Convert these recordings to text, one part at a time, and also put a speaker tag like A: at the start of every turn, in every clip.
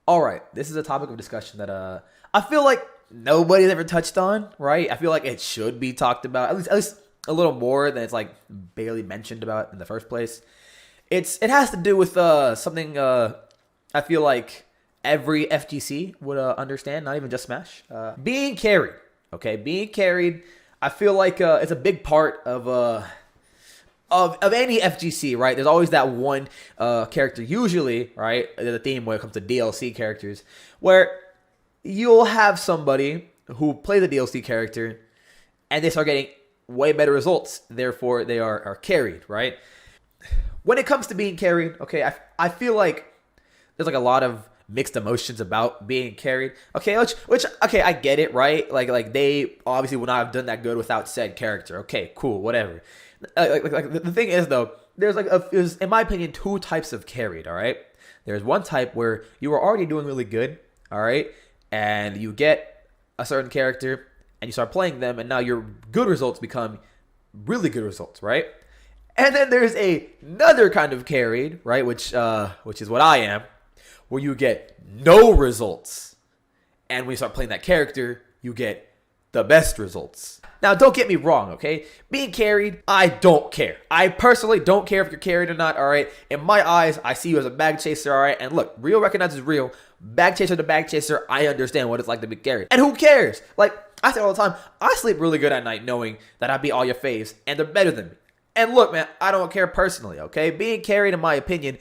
A: All right, this is a topic of discussion that I feel like nobody's ever touched on, right? I feel like it should be talked about at least a little more than it's like barely mentioned about in the first place. It has to do with something I feel like every FGC would understand, not even just Smash. Being carried, okay? Being carried, I feel like it's a big part of any FGC, right? There's always that one character, usually, right? The theme when it comes to DLC characters, where you'll have somebody who plays a DLC character and they start getting way better results. Therefore, they are carried, right? When it comes to being carried, okay, I feel like there's like a lot of mixed emotions about being carried. Okay, which okay, I get it, right? Like they obviously would not have done that good without said character. Okay, cool, whatever. Like the thing is though, there's there's in my opinion two types of carried. All right, there's one type where you are already doing really good, all right, and you get a certain character and you start playing them, and now your good results become really good results, right? And then there's another kind of carried, right, which is what I am, where you get no results, and when you start playing that character, you get the best results. Now, don't get me wrong, okay? Being carried, I don't care. I personally don't care if you're carried or not, all right? In my eyes, I see you as a bag chaser, all right? And look, real recognizes real. Bag chaser to bag chaser, I understand what it's like to be carried. And who cares? Like, I say all the time, I sleep really good at night knowing that I beat all your faves, and they're better than me. And look, man, I don't care personally, okay? Being carried, in my opinion,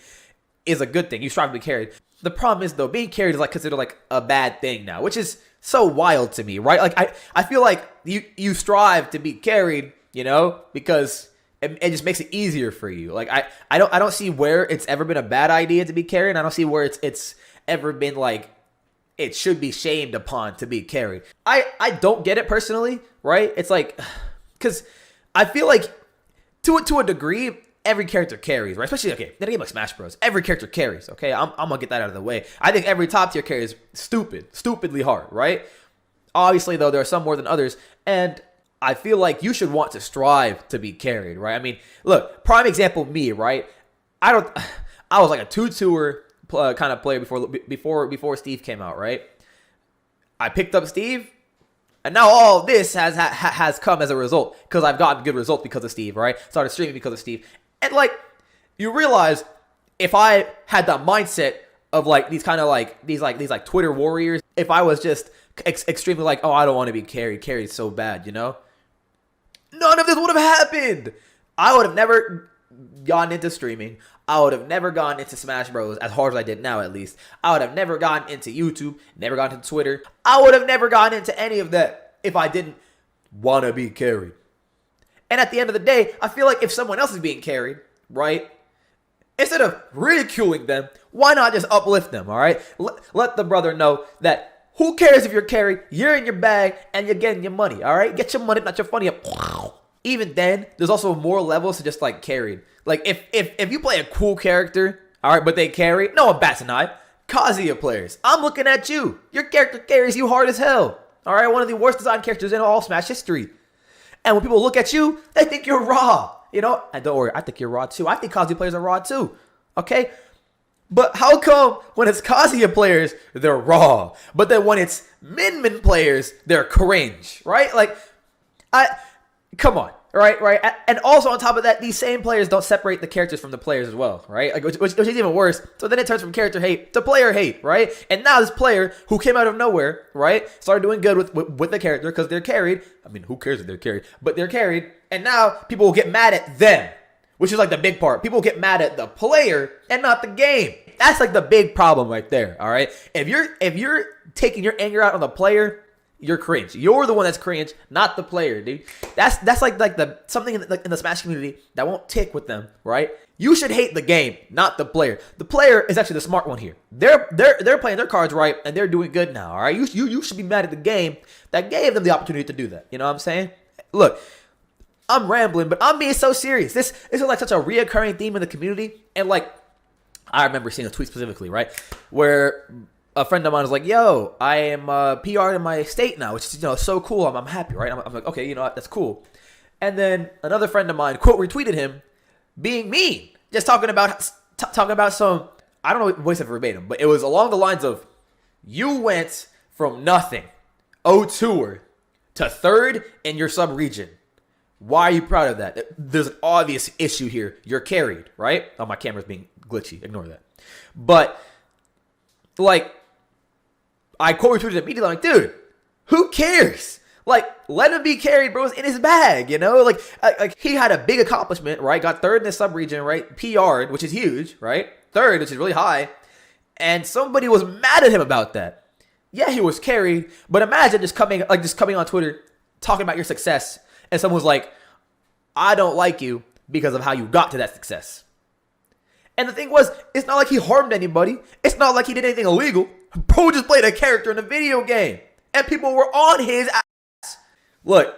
A: is a good thing. You strive to be carried. The problem is, though, being carried is like considered like a bad thing now, which is so wild to me, right? Like, I feel like you strive to be carried, you know, because it just makes it easier for you. Like, I don't see where it's ever been a bad idea to be carried. I don't see where it's ever been like it should be shamed upon to be carried. I don't get it personally, right? It's like, because I feel like to a degree, every character carries, right? Especially, okay, in a game like Smash Bros, every character carries, okay? I'm gonna get that out of the way. I think every top tier carry is stupidly hard, right? Obviously, though, there are some more than others, and I feel like you should want to strive to be carried, right? I mean, look, prime example, me, right? I was like a 2-2er kind of player before Steve came out, right? I picked up Steve, and now all this has come as a result because I've gotten good results because of Steve, right? Started streaming because of Steve. And like, you realize if I had that mindset of like these kind of like these Twitter warriors, if I was just extremely like, oh, I don't want to be carried so bad, you know, none of this would have happened. I would have never gotten into streaming. I would have never gone into Smash Bros. As hard as I did now, at least. I would have never gotten into YouTube, never gotten into Twitter. I would have never gotten into any of that if I didn't want to be carried. And at the end of the day, I feel like if someone else is being carried, right, instead of ridiculing them, why not just uplift them, all right? Let the brother know that who cares if you're carried, you're in your bag, and you're getting your money, all right? Get your money, not your funny up. Even then, there's also more levels to just like carried. Like if you play a cool character, all right, but they carry, no one bats an eye. Kazuya players, I'm looking at you. Your character carries you hard as hell. All right, one of the worst designed characters in all Smash history. And when people look at you, they think you're raw, you know? And don't worry, I think you're raw too. I think Kazuya players are raw too, okay? But how come when it's Kazuya players, they're raw, but then when it's Min players, they're cringe, right? Like, come on, right? And also on top of that, these same players don't separate the characters from the players as well, right? Like, which is even worse. So then it turns from character hate to player hate, right? And now this player who came out of nowhere, right, started doing good with the character because they're carried. I mean, who cares if they're carried? But they're carried, and now people will get mad at them, which is like the big part. People get mad at the player and not the game. That's like the big problem right there, all right? If you're taking your anger out on the player, you're cringe. You're the one that's cringe, not the player, dude. That's like the something in the Smash community that won't tick with them, right? You should hate the game, not the player. The player is actually the smart one here. They're playing their cards right and they're doing good now, all right? You should be mad at the game that gave them the opportunity to do that. You know what I'm saying? Look, I'm rambling, but I'm being so serious. This is like such a reoccurring theme in the community, and like I remember seeing a tweet specifically, right, where a friend of mine was like, yo, I am PR'd in my state now, which is, you know, so cool. I'm happy, right? I'm like, okay, you know what? That's cool. And then another friend of mine quote retweeted him being mean, just talking about some, I don't know what voice of verbatim, but it was along the lines of, You went from nothing, 0-2 to third in your sub-region. Why are you proud of that? There's an obvious issue here. You're carried, right? Oh, my camera's being glitchy. Ignore that. But, like, I quote retweeted immediately. I'm like, dude, who cares? Like, let him be carried, bro. It's in his bag, you know? Like he had a big accomplishment, right? Got third in the sub-region, right? PR'd, which is huge, right? Third, which is really high. And somebody was mad at him about that. Yeah, he was carried, but imagine just coming on Twitter, talking about your success, and someone was like, I don't like you because of how you got to that success. And the thing was, it's not like he harmed anybody. It's not like he did anything illegal. Bro just played a character in a video game, and people were on his ass. Look,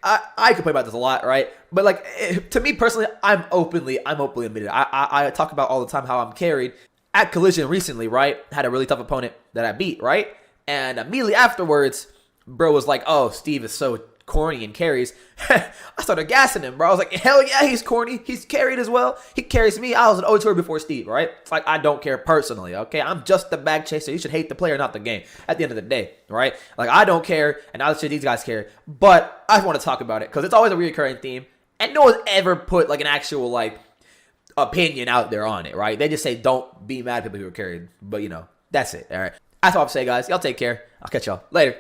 A: I complain about this a lot, right? But like, to me personally, I'm openly admitted. I talk about all the time how I'm carried. At Collision recently, right? Had a really tough opponent that I beat, right? And immediately afterwards, bro was like, oh, Steve is so corny and carries. I started gassing him, bro. I was like, hell yeah, he's corny. He's carried as well. He carries me. I was an O-Tour before Steve, right? It's like, I don't care personally, okay? I'm just the bag chaser. You should hate the player, not the game at the end of the day, right? Like, I don't care, and I should these guys care. But I want to talk about it because it's always a recurring theme, and no one's ever put like an actual like opinion out there on it, right? They just say don't be mad at people who are carried, but you know, that's it. All right, that's all I'm saying, guys. Y'all take care. I'll catch y'all later.